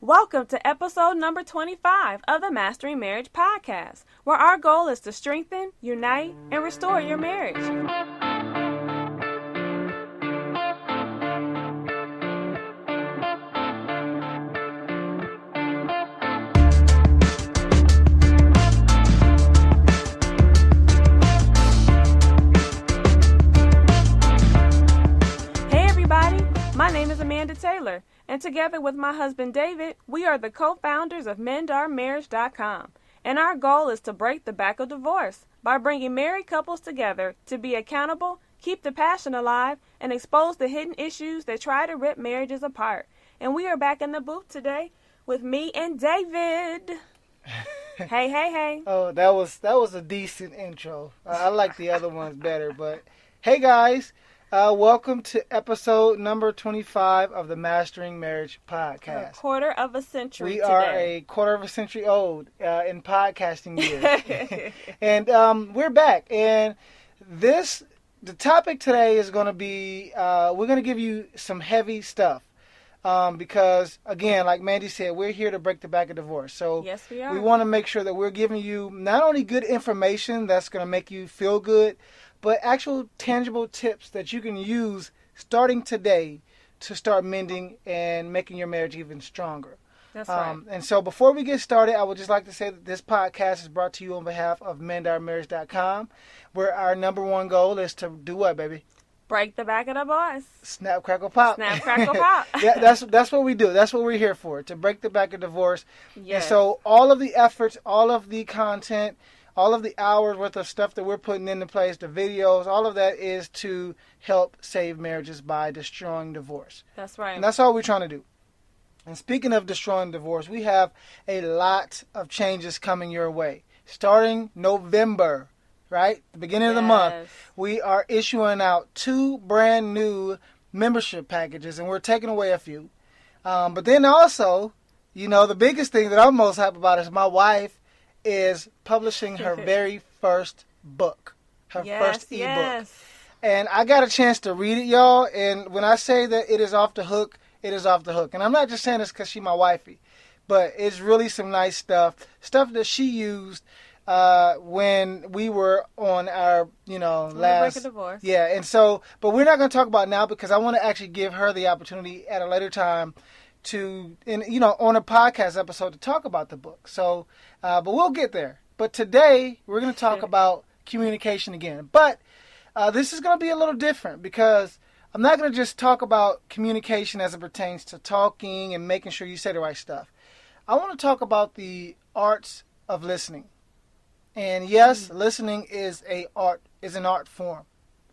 Welcome to episode number 25 of the Mastering Marriage podcast, where our goal is to strengthen, unite, and restore your marriage. Hey everybody, my name is Amanda Taylor. And together with my husband David, we are the co-founders of MendOurMarriage.com. And our goal is to break the back of divorce by bringing married couples together to be accountable, keep the passion alive, and expose the hidden issues that try to rip marriages apart. And we are back in the booth today with me and David. Hey. Oh, that was a decent intro. I like the other ones better, but hey guys. Welcome to episode number 25 of the Mastering Marriage podcast. A quarter of a century We today. are a quarter of a century old in podcasting years. And we're back. And the topic today is going to be, we're going to give you some heavy stuff. Because, again, like Mandy said, we're here to break the back of divorce. So Yes, we are. we want to make sure that we're giving you not only good information that's going to make you feel good, but actual tangible tips that you can use starting today to start mending and making your marriage even stronger. That's right. And so before we get started, I would just like to say that this podcast is brought to you on behalf of MendOurMarriage.com, where our number one goal is to do what, baby? Break the back of the divorce. Snap, crackle, pop. Snap, crackle, pop. Yeah, that's what we do. That's what we're here for, to break the back of divorce. Yes. And so all of the efforts, all of the content, all of the hours worth of stuff that we're putting into place, the videos, all of that is to help save marriages by destroying divorce. That's right. And that's all we're trying to do. And speaking of destroying divorce, we have a lot of changes coming your way. Starting November, right? The beginning of the month, Yes. we are issuing out 2 brand new membership packages, and we're taking away a few. But then also, the biggest thing that I'm most happy about is my wife is publishing her very first book, her first ebook. Yes. And I got a chance to read it, y'all. And when I say that it is off the hook, it is off the hook. And I'm not just saying this because she's my wifey, but it's really some nice stuff that she used when we were on our, Break a divorce. Yeah, and so, but we're not going to talk about it now because I want to actually give her the opportunity at a later time to, on a podcast episode to talk about the book. So, but we'll get there. But today, we're going to talk about communication again. But this is going to be a little different because I'm not going to just talk about communication as it pertains to talking and making sure you say the right stuff. I want to talk about the arts of listening. And yes, listening is an art form.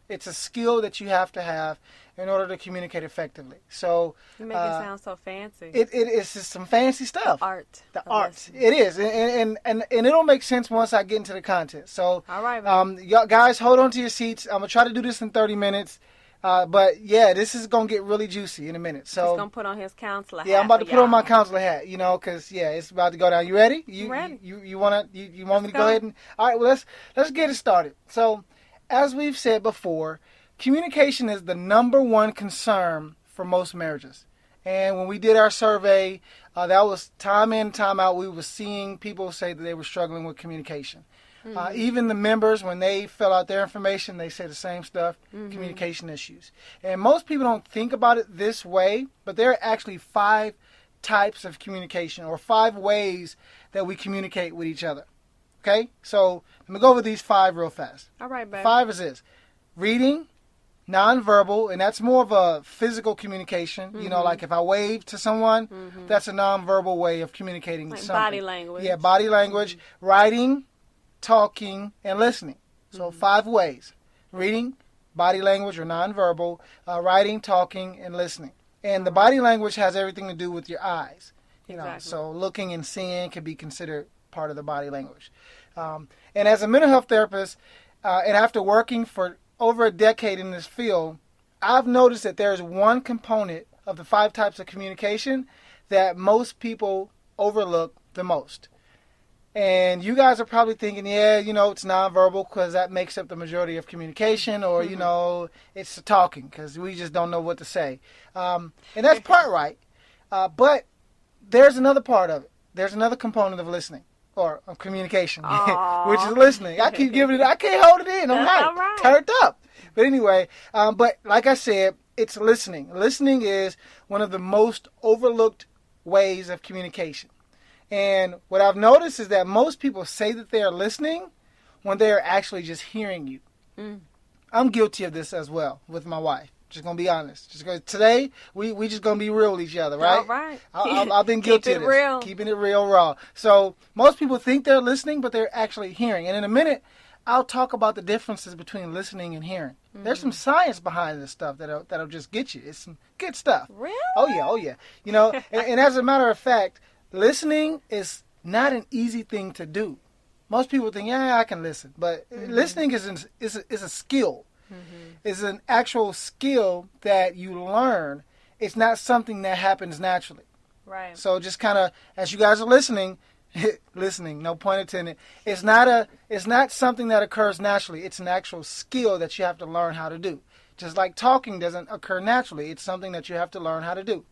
It's a skill that you have to have in order to communicate effectively. So You make it sound so fancy. it is just some fancy stuff. The art. listening. It is, and it'll make sense once I get into the content. So, All right, baby. y'all guys, hold on to your seats. I'm gonna try to do this in 30 minutes. But yeah, this is gonna get really juicy in a minute. So He's going to put on his counselor hat. yeah, I'm about to for put on my y'all. counselor hat, because it's about to go down. You ready? You ready. You want me to Let's go go. ahead and all right? Well, let's get it started. So, as we've said before, communication is the number one concern for most marriages. And when we did our survey, that was time in, time out. We were seeing people say that they were struggling with communication. Even the members, when they fill out their information, they say the same stuff, communication issues. And most people don't think about it this way, but there are actually 5 types of communication or 5 ways that we communicate with each other. Okay? So let me go over these 5 real fast. All right, baby. 5 is this: reading, nonverbal, and that's more of a physical communication. Like if I wave to someone, that's a nonverbal way of communicating Like something. body language. Yeah, body language. Writing, talking, and listening. So 5 ways: reading, body language or nonverbal, writing, talking, and listening. And the body language has everything to do with your eyes. Exactly. So looking and seeing can be considered part of the body language. And as a mental health therapist, and after working for over a decade in this field, I've noticed that there's one component of the 5 types of communication that most people overlook the most. And you guys are probably thinking, it's nonverbal because that makes up the majority of communication, or, it's the talking because we just don't know what to say. And that's part right. But there's another part of it. There's another component of listening or of communication, which is listening. I keep giving it. I can't hold it in. I'm That's all right. turned up. But anyway, but like I said, it's listening. Listening is one of the most overlooked ways of communication. And what I've noticed is that most people say that they are listening when they are actually just hearing you. Mm. I'm guilty of this as well with my wife. Just gonna be honest. Just gonna, today we just gonna be real with each other, right? All right. I've been guilty of this. Real. Keeping it real, raw. So most people think they're listening, but they're actually hearing. And in a minute, I'll talk about the differences between listening and hearing. Mm-hmm. There's some science behind this stuff that'll just get you. It's some good stuff. Really? Oh yeah. You know, and as a matter of fact, listening is not an easy thing to do. Most people think, yeah, I can listen, but listening is a skill. Mm-hmm. It's an actual skill that you learn. It's not something that happens naturally. Right. So just kind of, as you guys are listening, no pun intended, it's not something that occurs naturally. It's an actual skill that you have to learn how to do. Just like talking doesn't occur naturally. It's something that you have to learn how to do.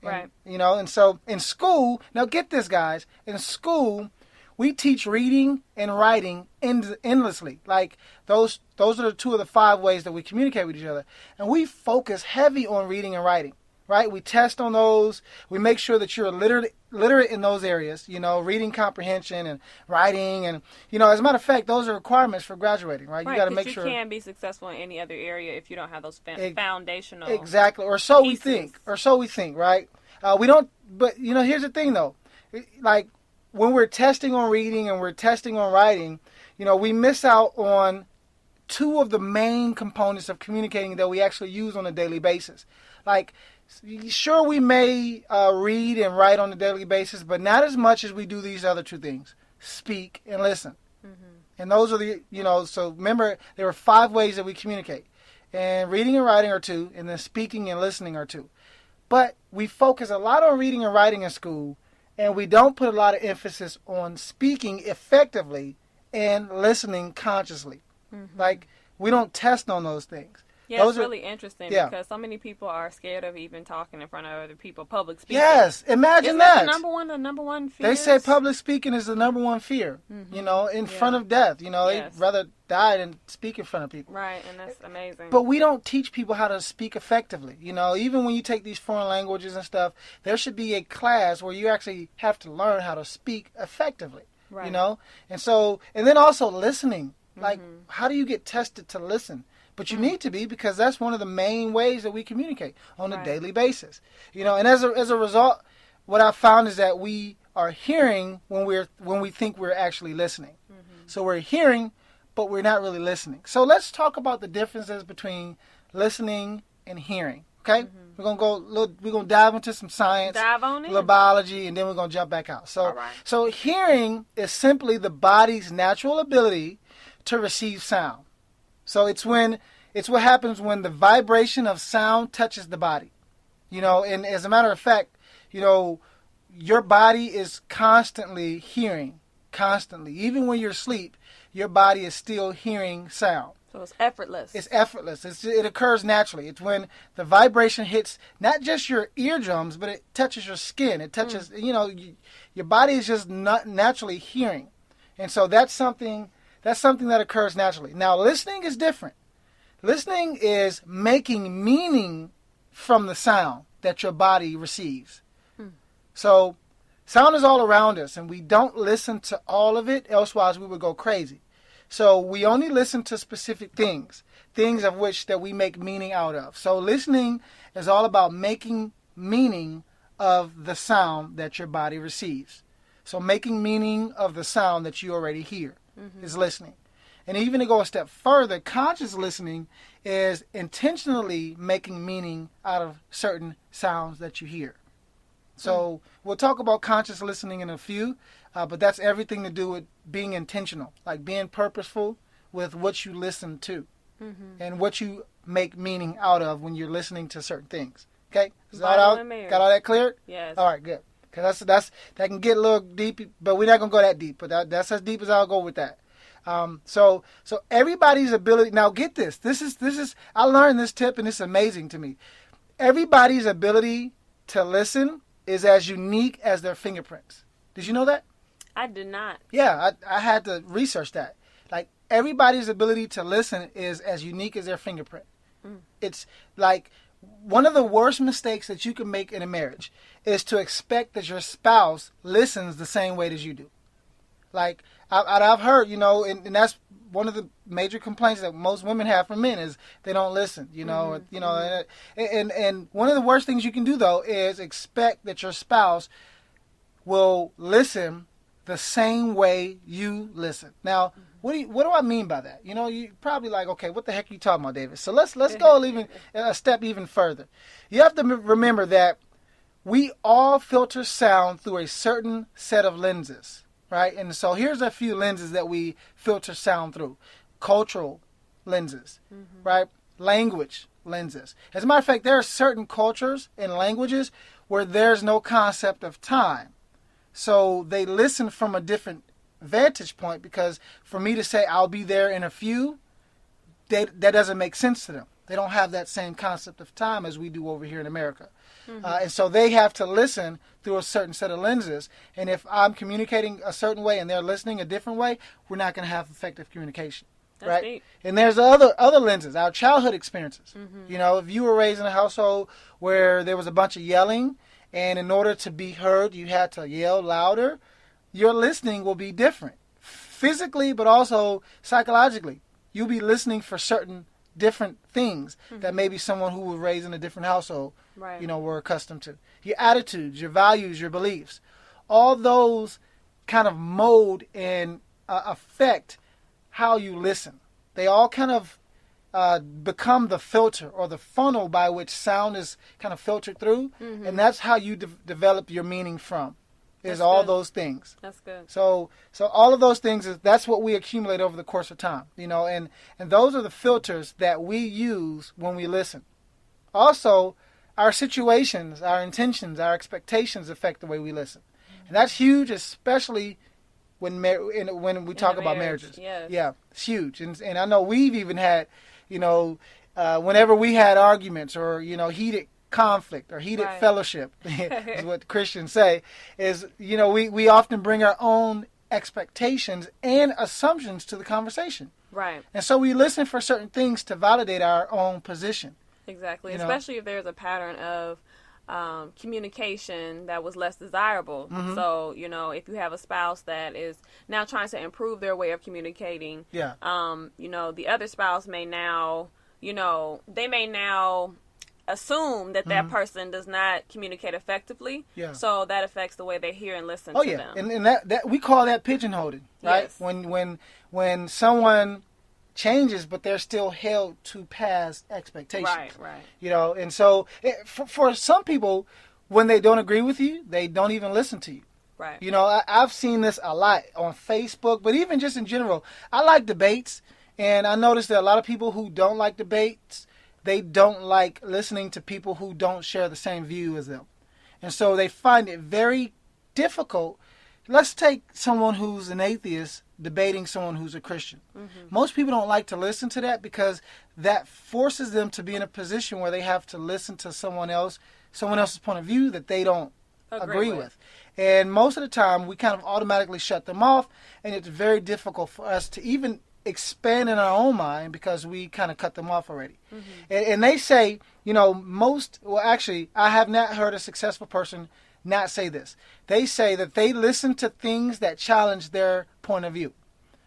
And, right. You know, and so in school, now get this, guys, in school, we teach reading and writing endlessly. Like those are the two of the 5 ways that we communicate with each other. And we focus heavy on reading and writing, right? We test on those. We make sure that you're literate in those areas, you know, reading comprehension and writing. And, you know, as a matter of fact, those are requirements for graduating, right? You got to make sure. You can't be successful in any other area if you don't have those foundational. Exactly. Or so pieces. we think, right? We don't, but, you know, here's the thing, though. Like, when we're testing on reading and we're testing on writing, you know, we miss out on 2 of the main components of communicating that we actually use on a daily basis. Like, sure, we may read and write on a daily basis, but not as much as we do these other 2 things, speak and listen. Mm-hmm. And those are the, you know, so remember, there are 5 ways that we communicate. And reading and writing are 2, and then speaking and listening are 2. But we focus a lot on reading and writing in school, and we don't put a lot of emphasis on speaking effectively and listening consciously. Mm-hmm. Like, we don't test on those things. Yeah, it's really interesting because so many people are scared of even talking in front of other people, public speaking. Yes, imagine Isn't that. The number one fear. They say public speaking is the number 1 fear, you know, in front of death. You know, they'd rather die than speak in front of people. Right, and that's amazing. But we don't teach people how to speak effectively. You know, even when you take these foreign languages and stuff, there should be a class where you actually have to learn how to speak effectively. Right. You know? And so, and then also listening. Like, how do you get tested to listen? But you need to be, because that's one of the main ways that we communicate on a daily basis. You know, and as a result, what I found is that we are hearing when we think we're actually listening. Mm-hmm. So we're hearing, but we're not really listening. So let's talk about the differences between listening and hearing. Okay, we're gonna dive into some science, a little biology, and then we're gonna jump back out. So hearing is simply the body's natural ability to receive sound. So it's what happens when the vibration of sound touches the body. You know, and as a matter of fact, you know, your body is constantly hearing, even when you're asleep, your body is still hearing sound. So it's effortless. It's effortless. It occurs naturally. It's when the vibration hits not just your eardrums, but it touches your skin. It touches, you know, your body is just not naturally hearing. And so that's something that occurs naturally. Now, listening is different. Listening is making meaning from the sound that your body receives. So sound is all around us, and we don't listen to all of it, elsewise we would go crazy. So we only listen to specific things of which that we make meaning out of. So listening is all about making meaning of the sound that your body receives. So making meaning of the sound that you already hear is listening. And even to go a step further, conscious listening is intentionally making meaning out of certain sounds that you hear. So we'll talk about conscious listening in a few, but that's everything to do with being intentional, like being purposeful with what you listen to and what you make meaning out of when you're listening to certain things. Okay? Got all that cleared? Yes. All right, good. Because that can get a little deep, but we're not going to go that deep. But that's as deep as I'll go with that. So everybody's ability. Now get this. This is. I learned this tip, and it's amazing to me. Everybody's ability to listen is as unique as their fingerprints. Did you know that? I did not. Yeah, I had to research that. Like, everybody's ability to listen is as unique as their fingerprint. It's like one of the worst mistakes that you can make in a marriage is to expect that your spouse listens the same way as you do. Like, I've heard, and that's one of the major complaints that most women have from men is they don't listen, and one of the worst things you can do, though, is expect that your spouse will listen the same way you listen. Now, what do I mean by that? You probably like, okay, what the heck are you talking about, David? So let's go even a step even further. You have to remember that we all filter sound through a certain set of lenses, right? And so here's a few lenses that we filter sound through. Cultural lenses, right? Language lenses. As a matter of fact, there are certain cultures and languages where there's no concept of time. So they listen from a different vantage point, because for me to say I'll be there in a few, that doesn't make sense to them. They don't have that same concept of time as we do over here in America. And so they have to listen through a certain set of lenses. And if I'm communicating a certain way and they're listening a different way, we're not going to have effective communication. That's right? deep. And there's other lenses, our childhood experiences. If you were raised in a household where there was a bunch of yelling, and in order to be heard, you had to yell louder, your listening will be different. Physically, but also psychologically. You'll be listening for certain different things that maybe someone who was raised in a different household, were accustomed to. Your attitudes, your values, your beliefs. All those kind of mold and affect how you listen. They all kind of become the filter or the funnel by which sound is kind of filtered through. And that's how you develop your meaning from. Is all those things. That's good. So all of those things, that's what we accumulate over the course of time, and those are the filters that we use when we listen. Also, our situations, our intentions, our expectations affect the way we listen. And that's huge, especially when we talk about marriages. Yes. Yeah, it's huge. And I know we've even had, whenever we had arguments or, heated conflict or heated fellowship is what Christians say, is we often bring our own expectations and assumptions to the conversation, and so we listen for certain things to validate our own position. Exactly. Especially if there's a pattern of communication that was less desirable. So if you have a spouse that is now trying to improve their way of communicating, the other spouse may now assume that person does not communicate effectively. So that affects the way they hear and listen to them. And that we call that pigeonholing, right? Yes. When someone changes, but they're still held to past expectations. Right. And so for some people, when they don't agree with you, they don't even listen to you. Right. I've seen this a lot on Facebook, but even just in general. I like debates, and I noticed that a lot of people who don't like debates, they don't like listening to people who don't share the same view as them. And so they find it very difficult. Let's take someone who's an atheist debating someone who's a Christian. Most people don't like to listen to that because that forces them to be in a position where they have to listen to someone else's point of view that they don't agree with. And most of the time, we kind of automatically shut them off, and it's very difficult for us to even expand in our own mind because we kind of cut them off already. And they say, actually, I have not heard a successful person not say this. They say that they listen to things that challenge their point of view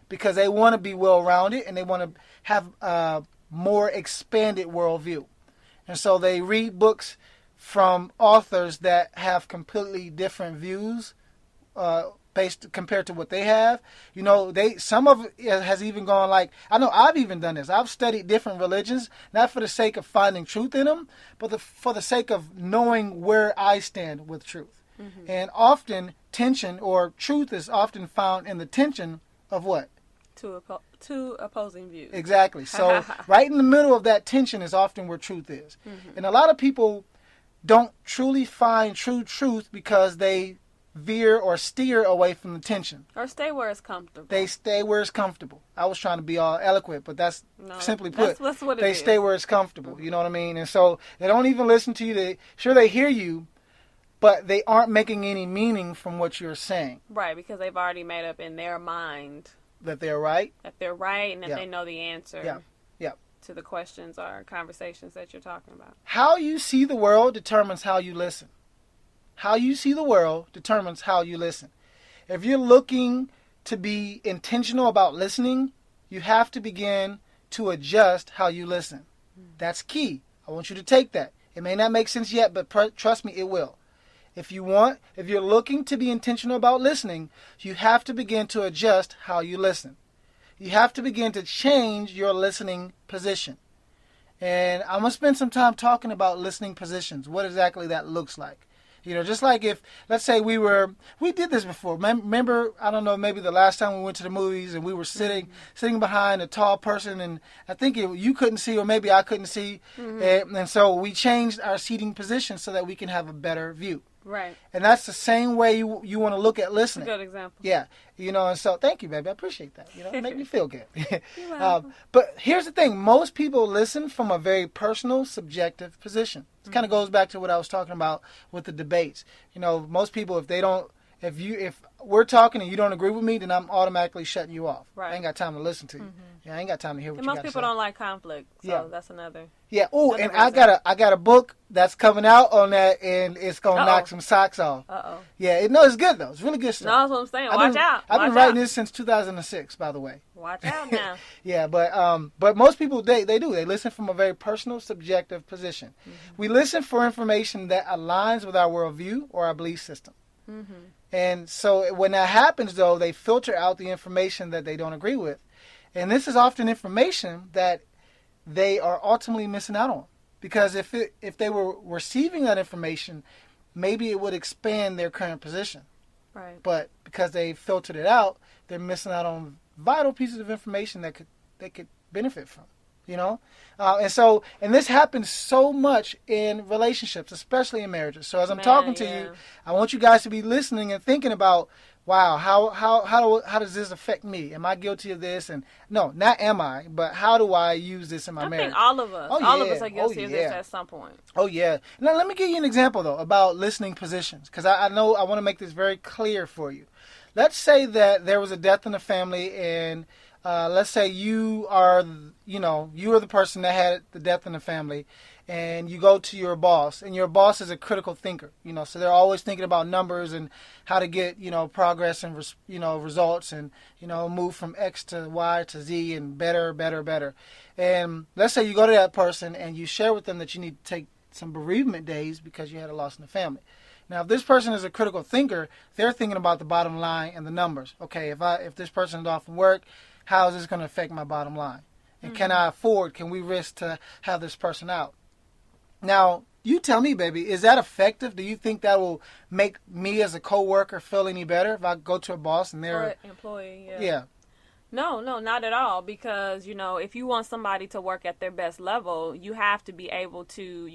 because they want to be well-rounded and they want to have a more expanded worldview. And so they read books from authors that have completely different views based compared to what they have. Some of it has even gone like, I know I've even done this. I've studied different religions, not for the sake of finding truth in them, but for the sake of knowing where I stand with truth. And often tension or truth is often found in the tension of what? Two opposing views. Exactly. So right in the middle of that tension is often where truth is. And a lot of people don't truly find true truth because they veer or steer away from the tension. Or stay where it's comfortable. They stay where it's comfortable. I was trying to be all eloquent, but that's simply put. That's what they is. Stay where it's comfortable. You know what I mean? And so they don't even listen to you. They hear you, but they aren't making any meaning from what you're saying. Right, because they've already made up in their mind That they're right. that they're right and that Yeah. they know the answer Yeah. Yeah. to the questions or conversations that you're talking about. How you see the world determines how you listen. How you see the world determines how you listen. If you're looking to be intentional about listening, you have to begin to adjust how you listen. That's key. I want you to take that. It may not make sense yet, but trust me, it will. If you're looking to be intentional about listening, you have to begin to adjust how you listen. You have to begin to change your listening position. And I'm going to spend some time talking about listening positions, what exactly that looks like. You know, just like if, let's say we did this before. Remember, I don't know, maybe the last time we went to the movies and we were sitting behind a tall person, and I think you couldn't see, or maybe I couldn't see. And so we changed our seating position so that we can have a better view. Right. And that's the same way you want to look at listening. Good example. Yeah. You know, and so thank you, baby. I appreciate that. You know, it make me feel good. You're welcome. But here's the thing. Most people listen from a very personal, subjective position. It kind of goes back to what I was talking about with the debates. You know, most people, if we're talking and you don't agree with me, then I'm automatically shutting you off. Right. I ain't got time to listen to you. Yeah, I ain't got time to hear what And you most got to people say. don't like conflict, so Yeah. that's another. Yeah. Oh, another and reason. I got a book that's coming out on that, and it's gonna knock some socks off. Uh-oh. Yeah. It's good though. It's really good stuff. No, that's what I'm saying. Watch out. I've been Watch writing out. this since 2006, by the way. Watch out now. Yeah, but most people they do. They listen from a very personal, subjective position. We listen for information that aligns with our worldview or our belief system. And so when that happens, though, they filter out the information that they don't agree with. And this is often information that they are ultimately missing out on. Because if they were receiving that information, maybe it would expand their current position. Right. But because they filtered it out, they're missing out on vital pieces of information that they could benefit from. You know, and this happens so much in relationships, especially in marriages. So as I'm talking to you, I want you guys to be listening and thinking about, wow, how does this affect me? Am I guilty of this? And no, not am I, but how do I use this in my marriage? I think all of us, are guilty of this at some point. Oh yeah. Now let me give you an example though about listening positions, because I know I want to make this very clear for you. Let's say that there was a death in the family, and let's say you are the person that had the death in the family, and you go to your boss, and your boss is a critical thinker, so they're always thinking about numbers and how to get, progress and, results and, move from X to Y to Z and better. And let's say you go to that person and you share with them that you need to take some bereavement days because you had a loss in the family. Now, if this person is a critical thinker, they're thinking about the bottom line and the numbers. Okay, if this person is off from work, how is this going to affect my bottom line? And can we risk to have this person out? Now, you tell me, baby, is that effective? Do you think that will make me as a coworker feel any better if I go to a boss and they're... Or employee, Yeah. No, not at all. Because, if you want somebody to work at their best level, you have to be able to,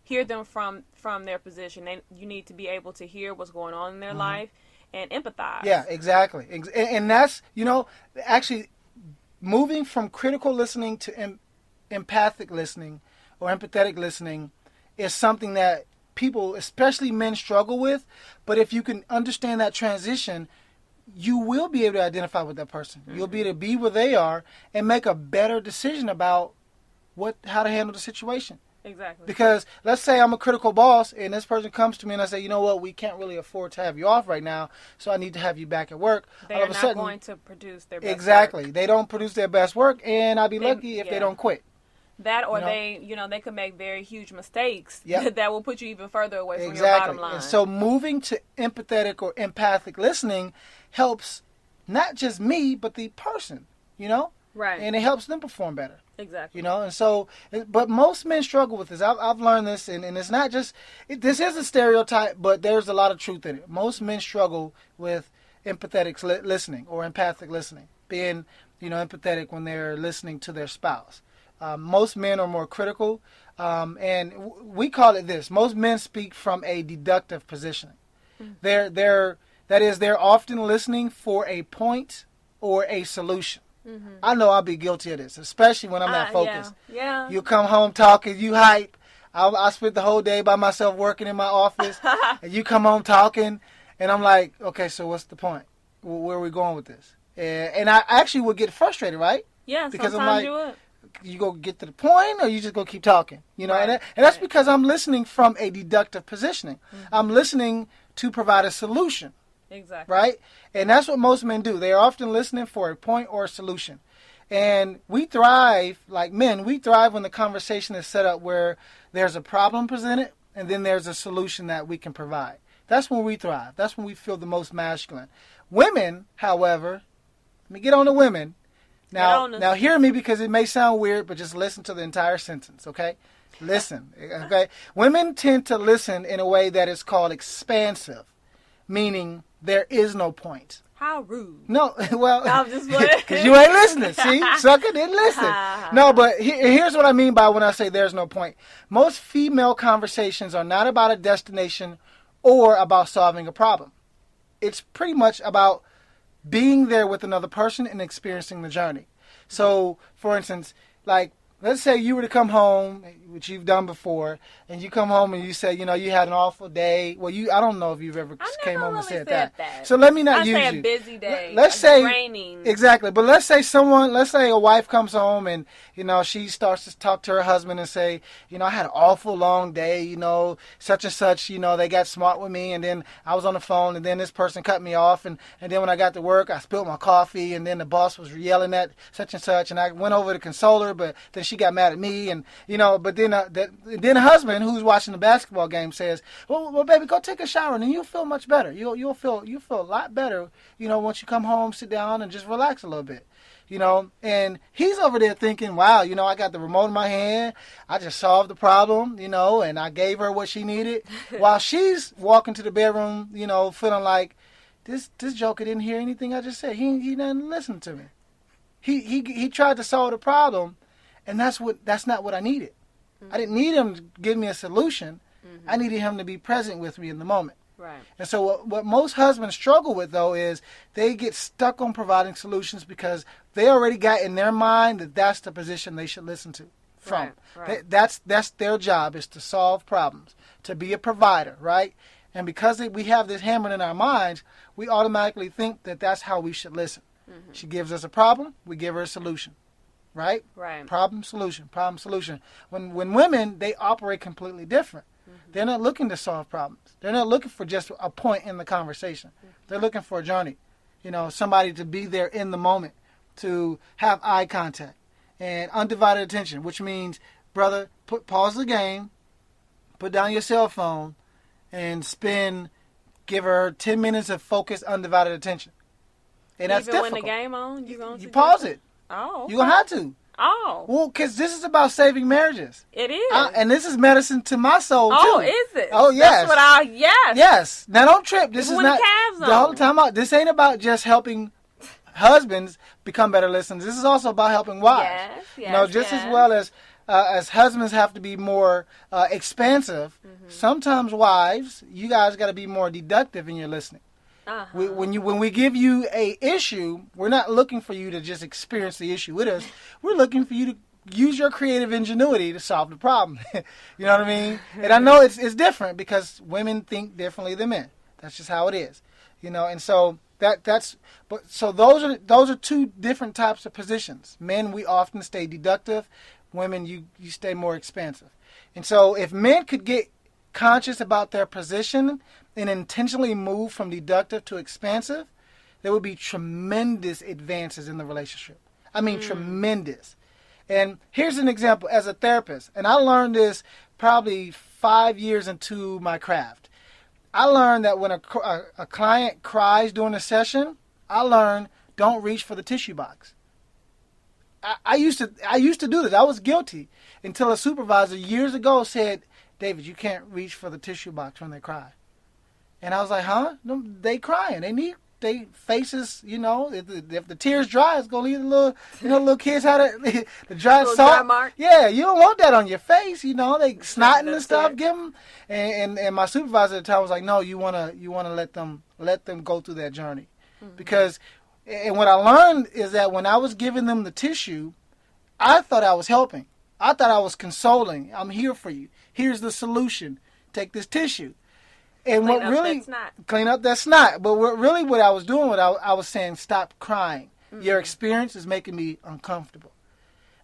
hear them from their position. You need to be able to hear what's going on in their life and empathize. Yeah, exactly. And that's, actually moving from critical listening to empathic listening or empathetic listening is something that people, especially men, struggle with. But if you can understand that transition, you will be able to identify with that person. You'll be able to be where they are and make a better decision about how to handle the situation. Exactly. Because let's say I'm a critical boss and this person comes to me and I say, you know what, we can't really afford to have you off right now, so I need to have you back at work. They're not going to produce their best Exactly. work. They don't produce their best work, and I'd be lucky if they don't quit. That or they could make very huge mistakes Yep. that will put you even further away from your bottom line. And so moving to empathetic or empathic listening helps not just me, but the person, Right. And it helps them perform better. Exactly. And so, but most men struggle with this. I've learned this, and it's not just, this is a stereotype, but there's a lot of truth in it. Most men struggle with empathetic listening or empathic listening, being, empathetic when they're listening to their spouse. Most men are more critical, and we call it this. Most men speak from a deductive positioning. They're often listening for a point or a solution. I know I'll be guilty of this, especially when I'm not focused. Yeah. You come home talking, you hype. I spent the whole day by myself working in my office, and you come home talking, and I'm like, okay, so what's the point? Where are we going with this? And I actually would get frustrated, right? Yeah, because sometimes I'm like, you would. you go get to the point, or you just go keep talking, you know? Right, And that's right. because I'm listening from a deductive positioning. I'm listening to provide a solution, Exactly. right? And that's what most men do. They are often listening for a point or a solution. And we thrive, like men, we thrive when the conversation is set up where there's a problem presented and then there's a solution that we can provide. That's when we thrive. That's when we feel the most masculine. Women, however, let me get on to women. Now hear me, because it may sound weird, but just listen to the entire sentence, okay? Listen, okay? Women tend to listen in a way that is called expansive, meaning there is no point. How rude. No, well, I'm just playing. because you ain't listening. See, sucker didn't listen. No, but here's what I mean by when I say there's no point. Most female conversations are not about a destination or about solving a problem. It's pretty much about being there with another person and experiencing the journey. So, for instance, like, let's say you were to come home, which you've done before, and you come home and you say, you know, you had an awful day. Well, I don't know if you've ever came home and said that. So let me not I use say you. a busy day. Let's say raining. Exactly, but let's say a wife comes home and, you know, she starts to talk to her husband and say, you know, I had an awful long day, you know, such and such, you know, they got smart with me, and then I was on the phone, and then this person cut me off, and then when I got to work, I spilled my coffee, and then the boss was yelling at such and such, and I went over to console her, but then she got mad at me, and, you know, but then the husband who's watching the basketball game says, well, baby, go take a shower, and then you'll feel much better. You'll feel a lot better, you know, once you come home, sit down, and just relax a little bit. You know, and he's over there thinking, wow, you know, I got the remote in my hand. I just solved the problem, you know, and I gave her what she needed. While she's walking to the bedroom, you know, feeling like, this joker didn't hear anything I just said. He didn't listen to me. He tried to solve the problem, and that's not what I needed. I didn't need him to give me a solution. I needed him to be present with me in the moment. Right. And so what most husbands struggle with, though, is they get stuck on providing solutions because they already got in their mind that that's the position they should listen to from. Right. That's their job, is to solve problems, to be a provider, right? And because we have this hammered in our minds, we automatically think that that's how we should listen. She gives us a problem, we give her a solution, right? Right. Problem, solution, problem, solution. When women, they operate completely different. They're not looking to solve problems. They're not looking for just a point in the conversation. They're looking for a journey. You know, somebody to be there in the moment, to have eye contact and undivided attention, which means, brother, pause the game, put down your cell phone, and give her 10 minutes of focused, undivided attention. And that's Even difficult. when the game on, you pause it. Oh. You're going to have to. Oh. Well, because this is about saving marriages. It is. And this is medicine to my soul, too. Oh, is it? Oh, yes. That's what yes. Yes. Now, don't trip. This Even is when not the calves the whole on. time out. This ain't about just helping husbands become better listeners. This is also about helping wives. Yes, You know, just as well as husbands have to be more expansive, sometimes wives, you guys got to be more deductive in your listening. When we give you a issue, we're not looking for you to just experience the issue with us. We're looking for you to use your creative ingenuity to solve the problem. You know what I mean? And I know it's different because women think differently than men. That's just how it is. You know, and so those are two different types of positions. Men, we often stay deductive. Women, you stay more expansive. And so if men could get conscious about their position and intentionally move from deductive to expansive, there would be tremendous advances in the relationship. I mean, tremendous. And here's an example as a therapist, and I learned this probably 5 years into my craft. I learned that when a client cries during a session, I learned don't reach for the tissue box. I used to do this. I was guilty until a supervisor years ago said, David, you can't reach for the tissue box when they cry. And I was like, huh? No, they crying. They faces, you know, if the tears dry, it's going to leave the little kids how the dry salt. Dry mark. Yeah, you don't want that on your face, you know. They snotting and stuff, give them. And my supervisor at the time was like, no, you want to let them go through that journey. Because, and what I learned is that when I was giving them the tissue, I thought I was helping. I thought I was consoling. I'm here for you. Here's the solution. Take this tissue. And Clean what up really that snot. clean up that snot. But what I was doing, I was saying, stop crying. Mm-hmm. Your experience is making me uncomfortable.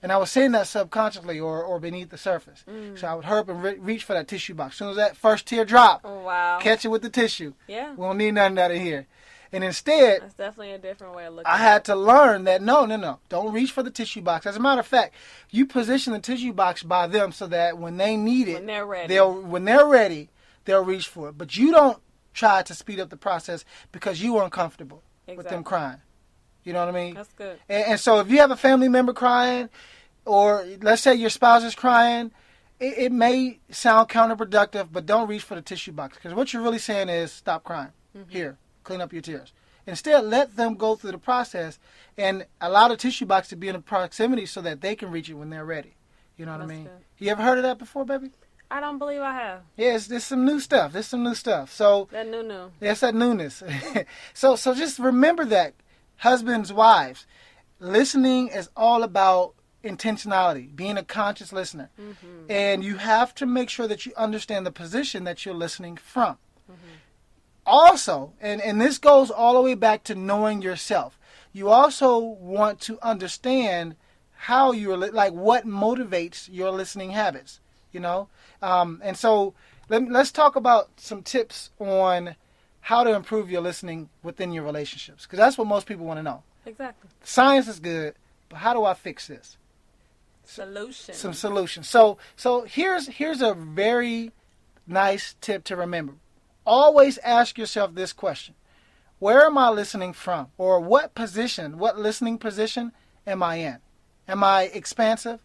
And I was saying that subconsciously or beneath the surface. So I would hurry up and reach for that tissue box. As soon as that first tear dropped, Oh, wow. catch it with the tissue. Yeah. We don't need nothing out of here. And instead, That's definitely a different way of looking I at had it. to learn that no. Don't reach for the tissue box. As a matter of fact, you position the tissue box by them so that when they need it, When they're ready. when they're ready, they'll reach for it. But you don't try to speed up the process because you are uncomfortable with them Exactly. crying. You know what I mean? That's good. And so if you have a family member crying, or let's say your spouse is crying, it may sound counterproductive, but don't reach for the tissue box. Because what you're really saying is stop crying. Here, clean up your tears. Instead, let them go through the process and allow the tissue box to be in a proximity so that they can reach it when they're ready. You know what That's I mean? good. You ever heard of that before, baby? I don't believe I have. Yeah, there's some new stuff. So That new. that's that newness. so just remember that, husbands, wives, listening is all about intentionality, being a conscious listener. And you have to make sure that you understand the position that you're listening from. Also, and this goes all the way back to knowing yourself, you also want to understand how you're, like what motivates your listening habits, you know? And so let's talk about some tips on how to improve your listening within your relationships, because that's what most people want to know. Exactly. Science is good, but how do I fix this? Solution. Some solutions. So here's a very nice tip to remember. Always ask yourself this question: where am I listening from? Or what listening position am I in? Am I expansive?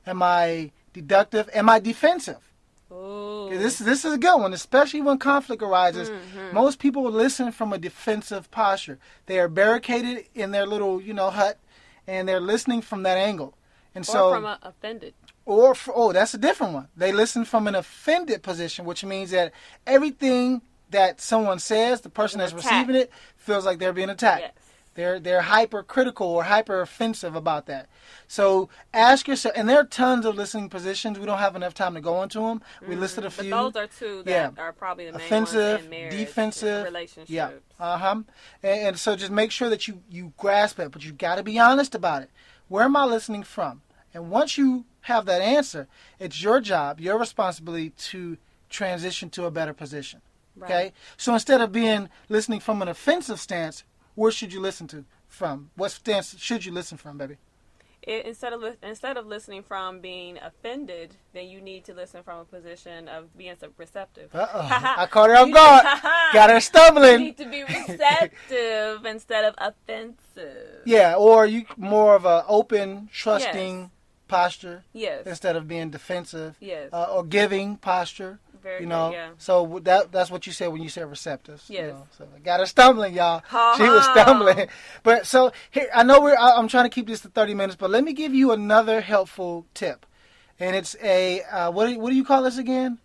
Am I deductive? Am I defensive? Ooh. This is a good one, especially when conflict arises. Most people listen from a defensive posture. They are barricaded in their little, hut, and they're listening from that angle. And Or from offended. That's a different one. They listen from an offended position, which means that everything that someone says, the person that's receiving it feels like they're being attacked. Yes. They're hypercritical or hyper offensive about that. So ask yourself, and there are tons of listening positions. We don't have enough time to go into them. We listed a few. But those are two that are probably the main offensive, ones in marriage, defensive, relationships. Yeah. And so just make sure that you grasp it, but you got to be honest about it. Where am I listening from? And once you have that answer, it's your job, your responsibility to transition to a better position. Right. Okay? So instead of listening from an offensive stance, where should you listen from? What stance should you listen from, baby? Instead of listening from being offended, then you need to listen from a position of being receptive. I caught her off guard. Got her stumbling. You need to be receptive instead of offensive. Yeah, or you more of a open, trusting posture. Yes. Instead of being defensive. Yes. Or giving posture. Very you know, good, yeah. So that's what you said when you said receptive. Yes. You know, so I got her stumbling, y'all. She was stumbling. But so here, I know I'm trying to keep this to 30 minutes, but let me give you another helpful tip. And it's a what do you call this again?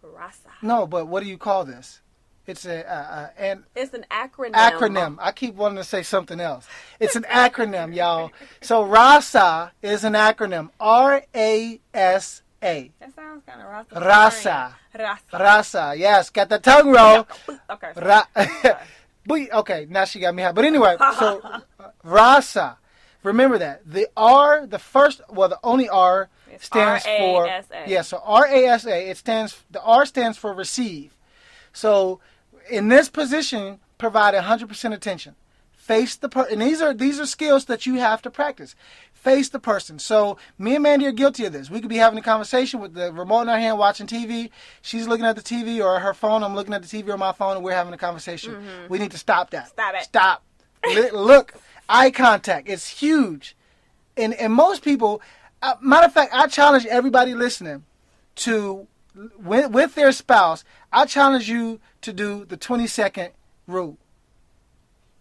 Rasa. No, but what do you call this? It's it's an acronym. acronym. I keep wanting to say something else. It's an acronym, y'all. So RASA is an acronym. RASA. That sounds kind of Rasa. Rasa. Rasa. Rasa. Yes, got the tongue roll. Okay. Okay, now she got me high. But anyway, so Rasa. Remember that. The only R stands for R-A-S-A. Yeah, so RASA, the R stands for receive. So in this position, provide 100% attention. Face the person, and these are skills that you have to practice. Face the person. So me and Mandy are guilty of this. We could be having a conversation with the remote in our hand, watching TV. She's looking at the TV or her phone. I'm looking at the TV or my phone, and we're having a conversation. We need to stop that. Stop it. Stop. Look, eye contact. It's huge. And most people, matter of fact, I challenge everybody listening to, with their spouse, I challenge you to do the 20-second rule.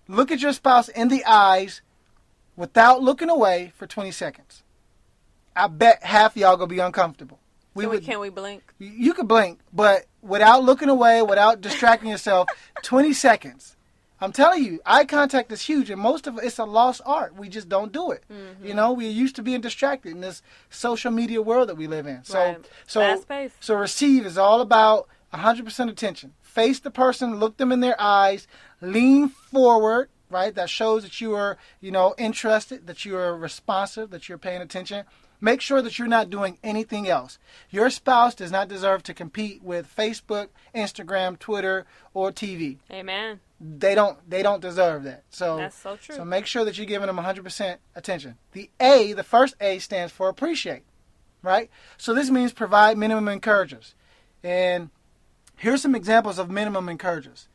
Look at your spouse in the eyes without looking away for 20 seconds. I bet half of y'all going to be uncomfortable. Can we blink? You could blink, but without looking away, without distracting yourself, 20 seconds. I'm telling you, eye contact is huge, and most of it's a lost art. We just don't do it. Mm-hmm. You know, we're used to being distracted in this social media world that we live in. So, Right. Fast-paced. so receive is all about 100% attention. Face the person, look them in their eyes, lean forward. Right, that shows that you are, interested, that you are responsive, that you're paying attention. Make sure that you're not doing anything else. Your spouse does not deserve to compete with Facebook, Instagram, Twitter, or TV. Amen. They don't deserve that. So that's so true. So make sure that you're giving them 100% attention. The first A stands for appreciate, right? So this means provide minimum encouragers. And here's some examples of minimum encouragers.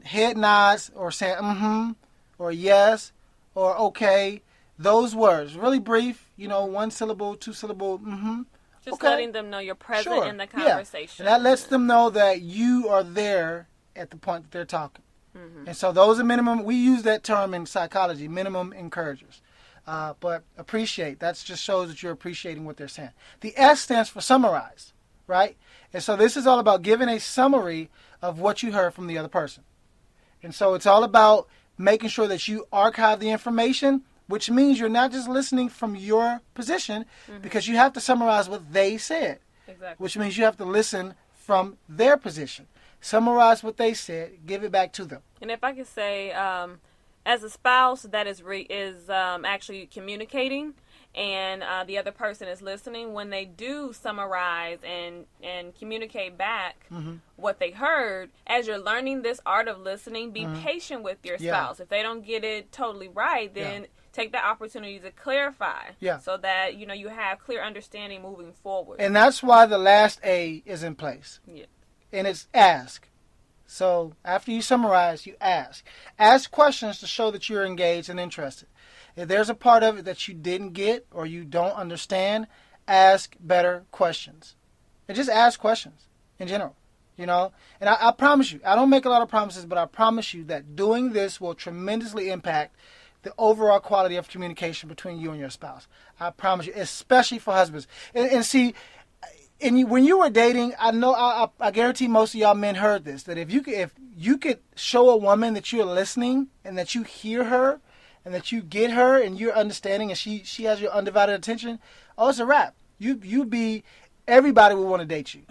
Head nods or saying mm-hmm or yes or okay. Those words, really brief, 1 syllable, 2 syllable, mm-hmm. Just okay. letting them know you're present in the conversation. Yeah. And that lets them know that you are there at the point that they're talking. Mm-hmm. And so those are minimum, we use that term in psychology, minimum encouragers. But appreciate, that just shows that you're appreciating what they're saying. The S stands for summarize, right? And so this is all about giving a summary of what you heard from the other person. And so it's all about making sure that you archive the information, which means you're not just listening from your position, because you have to summarize what they said. Exactly. Which means you have to listen from their position. Summarize what they said, give it back to them. And if I could say, as a spouse that is actually communicating, and the other person is listening, when they do summarize and communicate back what they heard, as you're learning this art of listening, be patient with your spouse. If they don't get it totally right, then take the opportunity to clarify so that you have clear understanding moving forward. And that's why the last A is in place. Yeah. And it's ask. So after you summarize, you ask. Ask questions to show that you're engaged and interested. If there's a part of it that you didn't get or you don't understand, ask better questions. And just ask questions in general, And I promise you, I don't make a lot of promises, but I promise you that doing this will tremendously impact the overall quality of communication between you and your spouse. I promise you, especially for husbands. And see, when you were dating, I know I guarantee most of y'all men heard this, that if you could show a woman that you're listening and that you hear her and that you get her and you're understanding and she has your undivided attention, it's a wrap. Everybody will want to date you,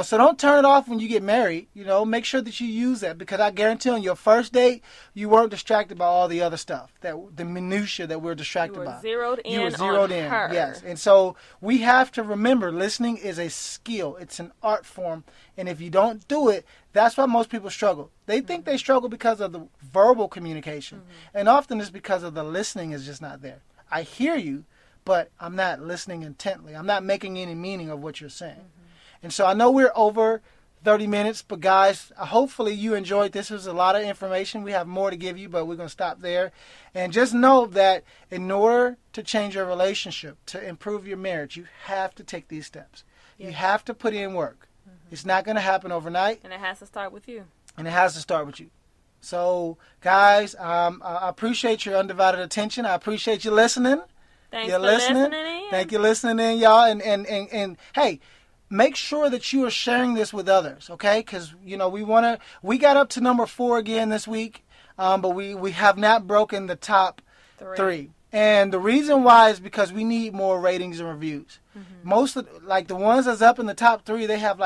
so don't turn it off when you get married, make sure that you use that, because I guarantee on your first date, you weren't distracted by all the other stuff, the minutia that we're distracted by. You were zeroed in her. Yes. And so we have to remember, listening is a skill. It's an art form. And if you don't do it, that's why most people struggle. They think they struggle because of the verbal communication. And often it's because of the listening is just not there. I hear you, but I'm not listening intently. I'm not making any meaning of what you're saying. And so I know we're over 30 minutes, but guys, hopefully you enjoyed this. It was a lot of information. We have more to give you, but we're going to stop there. And just know that in order to change your relationship, to improve your marriage, you have to take these steps. You have to put in work. It's not going to happen overnight. And it has to start with you. So, guys, I appreciate your undivided attention. I appreciate you listening. Thanks for listening in. Thank you for listening in, y'all. And hey, make sure that you are sharing this with others, okay? Because, we got up to number 4 again this week, but we have not broken the top 3. And the reason why is because we need more ratings and reviews. Most of, the ones that's up in the top 3, they have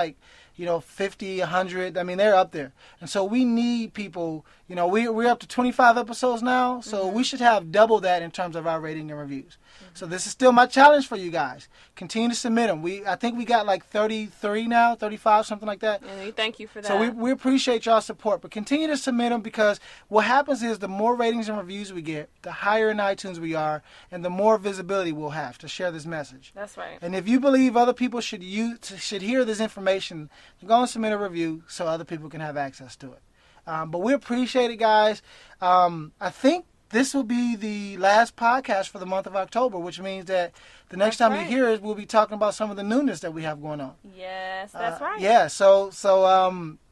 50, 100. I mean, they're up there. And so we need people, we're up to 25 episodes now. So we should have double that in terms of our rating and reviews. So this is still my challenge for you guys. Continue to submit them. I think we got 33 now, 35, something like that. And we thank you for that. So we appreciate y'all's support. But continue to submit them, because what happens is the more ratings and reviews we get, the higher in iTunes we are, and the more visibility we'll have to share this message. That's right. And if you believe other people should hear this information, go and submit a review so other people can have access to it. But we appreciate it, guys. I think this will be the last podcast for the month of October, which means that the next time you hear us, we'll be talking about some of the newness that we have going on. Yes, that's right. Yeah, so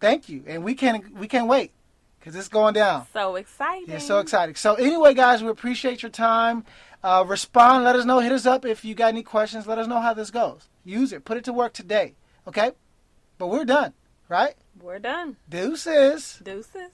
thank you. And we can't wait, because it's going down. So exciting. Yeah, so exciting. So anyway, guys, we appreciate your time. Respond. Let us know. Hit us up if you got any questions. Let us know how this goes. Use it. Put it to work today. Okay? But we're done, right? We're done. Deuces. Deuces.